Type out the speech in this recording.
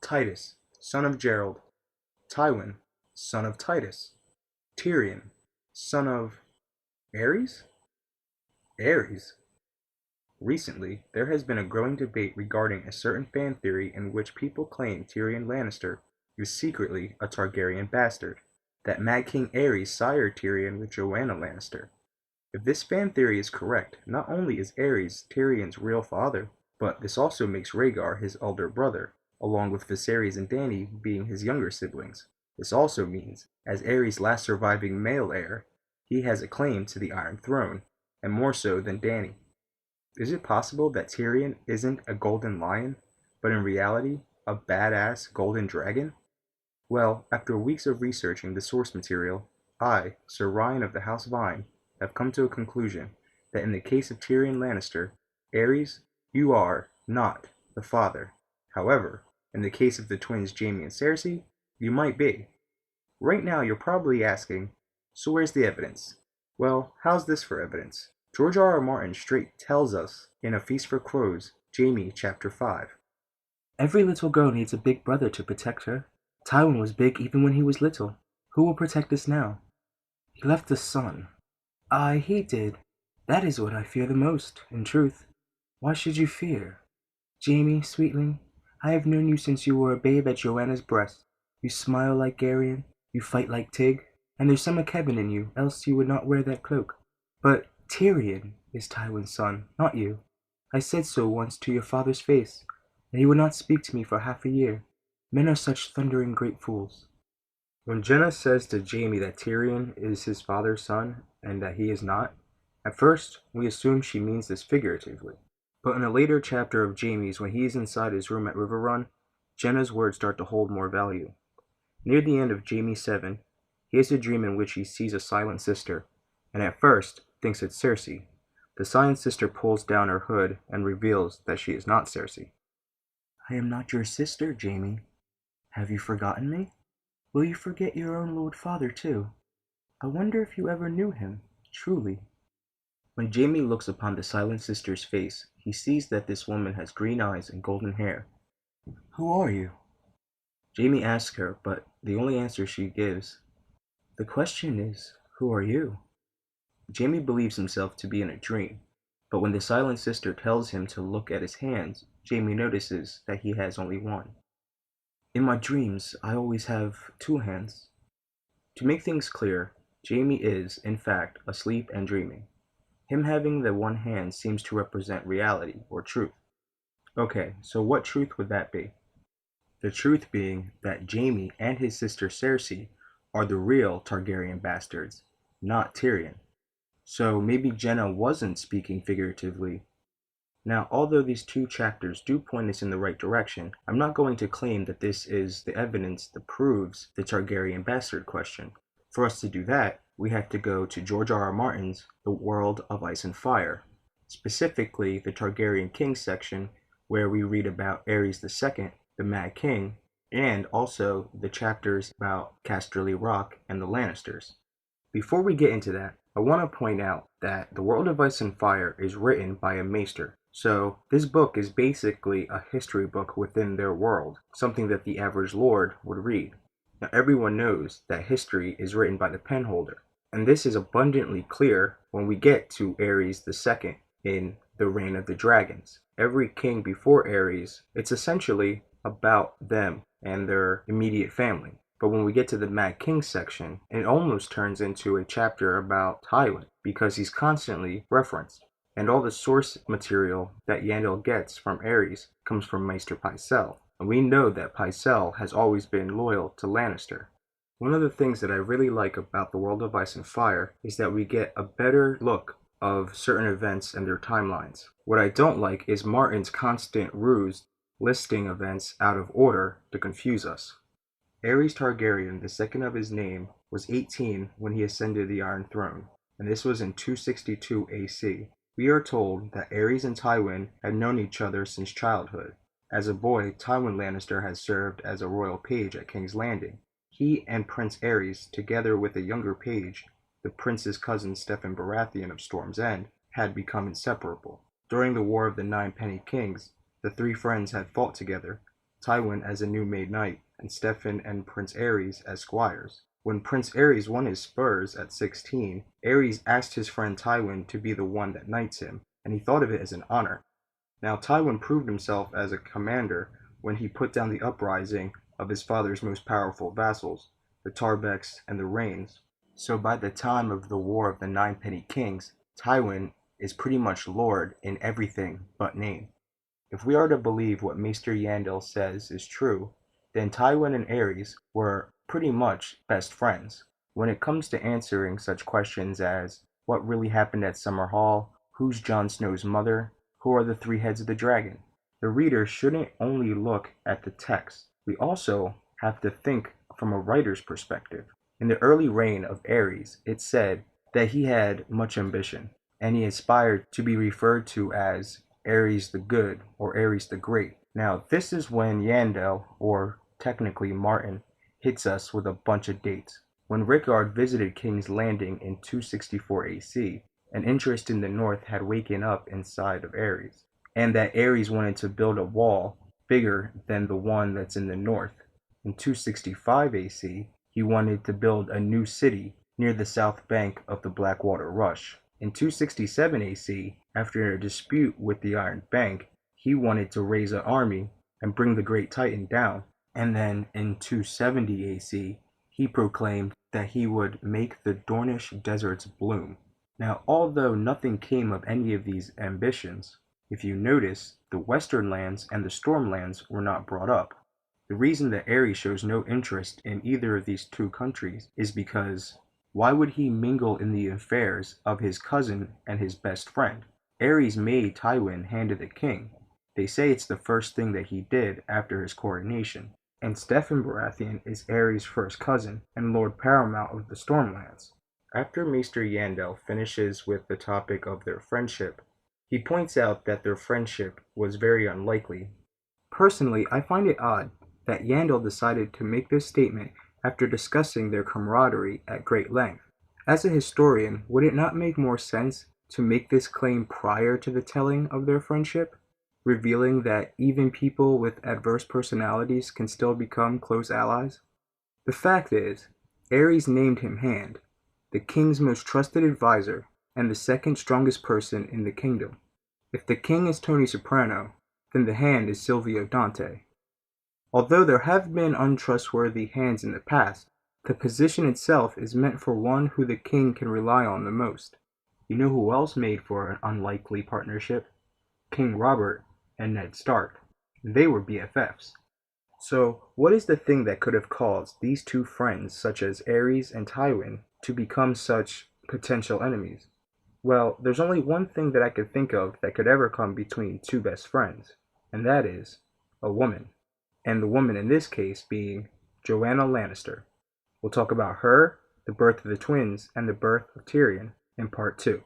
Titus, son of Gerald; Tywin, son of Titus; Tyrion, son of Aerys? Aerys? Recently, there has been a growing debate regarding a certain fan theory in which people claim Tyrion Lannister is secretly a Targaryen bastard, that Mad King Aerys sired Tyrion with Joanna Lannister. If this fan theory is correct, not only is Aerys Tyrion's real father, but this also makes Rhaegar his elder brother, along with Viserys and Dany being his younger siblings. This also means, as Aerys' last surviving male heir, he has a claim to the Iron Throne, and more so than Dany. Is it possible that Tyrion isn't a golden lion, but in reality, a badass golden dragon? Well, after weeks of researching the source material, I, Sir Ryan of the House Vine, have come to a conclusion that in the case of Tyrion Lannister, Aerys, you are not the father. However, in the case of the twins Jaime and Cersei, you might be. Right now you're probably asking, so where's the evidence? Well, how's this for evidence? George R. R. Martin straight tells us in A Feast for Crows, Jaime chapter 5. Every little girl needs a big brother to protect her. Tywin was big even when he was little. Who will protect us now? He left a son. Aye, he did. That is what I fear the most, in truth. Why should you fear? Jaime, sweetling, I have known you since you were a babe at Joanna's breast. You smile like Garion, you fight like Tig, and there's some of Kevin in you, else you would not wear that cloak. But Tyrion is Tywin's son, not you. I said so once to your father's face, and he would not speak to me for half a year. Men are such thundering great fools. When Jenna says to Jaime that Tyrion is his father's son and that he is not, at first we assume she means this figuratively. But in a later chapter of Jaime's, when he is inside his room at Riverrun, Jenna's words start to hold more value. Near the end of Jaime 7, he has a dream in which he sees a silent sister, and at first thinks it's Cersei. The silent sister pulls down her hood and reveals that she is not Cersei. I am not your sister, Jaime. Have you forgotten me? Will you forget your own Lord Father, too? I wonder if you ever knew him, truly. When Jaime looks upon the silent sister's face, he sees that this woman has green eyes and golden hair. Who are you? Jaime asks her, but the only answer she gives, the question is, who are you? Jaime believes himself to be in a dream, but when the silent sister tells him to look at his hands, Jaime notices that he has only one. In my dreams, I always have two hands. To make things clear, Jaime is, in fact, asleep and dreaming. Him having the one hand seems to represent reality or truth. Okay, so what truth would that be? The truth being that Jaime and his sister Cersei are the real Targaryen bastards, not Tyrion. So maybe Jenna wasn't speaking figuratively. Now, although these two chapters do point us in the right direction, I'm not going to claim that this is the evidence that proves the Targaryen bastard question. For us to do that, we have to go to George R. R. Martin's The World of Ice and Fire, specifically the Targaryen King section, where we read about Aerys II, the Mad King, and also the chapters about Casterly Rock and the Lannisters. Before we get into that, I want to point out that The World of Ice and Fire is written by a maester. So this book is basically a history book within their world, something that the average lord would read. Now everyone knows that history is written by the penholder, and this is abundantly clear when we get to Aerys II in The Reign of the Dragons. Every king before Aerys, it's essentially about them and their immediate family. But when we get to the Mad King section, it almost turns into a chapter about Tywin, because he's constantly referenced. And all the source material that Yandel gets from Aerys comes from Maester Pycelle. And we know that Pycelle has always been loyal to Lannister. One of the things that I really like about The World of Ice and Fire is that we get a better look of certain events and their timelines. What I don't like is Martin's constant ruse listing events out of order to confuse us. Aerys Targaryen, the second of his name, was 18 when he ascended the Iron Throne, and this was in 262 AC. We are told that Aerys and Tywin had known each other since childhood. As a boy, Tywin Lannister had served as a royal page at King's Landing. He and Prince Aerys, together with a younger page, the prince's cousin Steffon Baratheon of Storm's End, had become inseparable. During the War of the Nine Penny Kings, the three friends had fought together, Tywin as a new made knight, and Steffan and Prince Aerys as squires. When Prince Aerys won his spurs at 16, Aerys asked his friend Tywin to be the one that knights him, and he thought of it as an honor. Now Tywin proved himself as a commander when he put down the uprising of his father's most powerful vassals, the Tarbecks and the Rains. So by the time of the War of the Ninepenny Kings, Tywin is pretty much lord in everything but name. If we are to believe what Maester Yandel says is true, then Tywin and Aerys were pretty much best friends. When it comes to answering such questions as what really happened at Summerhall, who's Jon Snow's mother, who are the three heads of the dragon, the reader shouldn't only look at the text. We also have to think from a writer's perspective. In the early reign of Aerys, it said that he had much ambition, and he aspired to be referred to as Aerys the Good or Aerys the Great. Now, this is when Yandel, or technically Martin, hits us with a bunch of dates. When Rickard visited King's Landing in 264 AC, an interest in the north had waken up inside of Aerys, and that Aerys wanted to build a wall bigger than the one that's in the north. In 265 AC, he wanted to build a new city near the south bank of the Blackwater Rush. In 267 AC, after a dispute with the Iron Bank, he wanted to raise an army and bring the Great Titan down. And then in 270 AC, he proclaimed that he would make the Dornish deserts bloom. Now, although nothing came of any of these ambitions, if you notice, the Western lands and the Stormlands were not brought up. The reason that Aerys shows no interest in either of these two countries is because why would he mingle in the affairs of his cousin and his best friend? Aerys made Tywin hand of the king. They say it's the first thing that he did after his coronation. And Steffan Baratheon is Aerys' first cousin and Lord Paramount of the Stormlands. After Maester Yandel finishes with the topic of their friendship, he points out that their friendship was very unlikely. Personally, I find it odd that Yandel decided to make this statement after discussing their camaraderie at great length. As a historian, would it not make more sense to make this claim prior to the telling of their friendship, revealing that even people with adverse personalities can still become close allies? The fact is, Aerys named him Hand, the king's most trusted advisor and the second strongest person in the kingdom. If the king is Tony Soprano, then the Hand is Silvio Dante. Although there have been untrustworthy hands in the past, the position itself is meant for one who the king can rely on the most. You know who else made for an unlikely partnership? King Robert and Ned Stark. They were BFFs. So, what is the thing that could have caused these two friends, such as Aerys and Tywin, to become such potential enemies? Well, there's only one thing that I could think of that could ever come between two best friends, and that is a woman. And the woman in this case being Joanna Lannister. We'll talk about her, the birth of the twins, and the birth of Tyrion in part 2.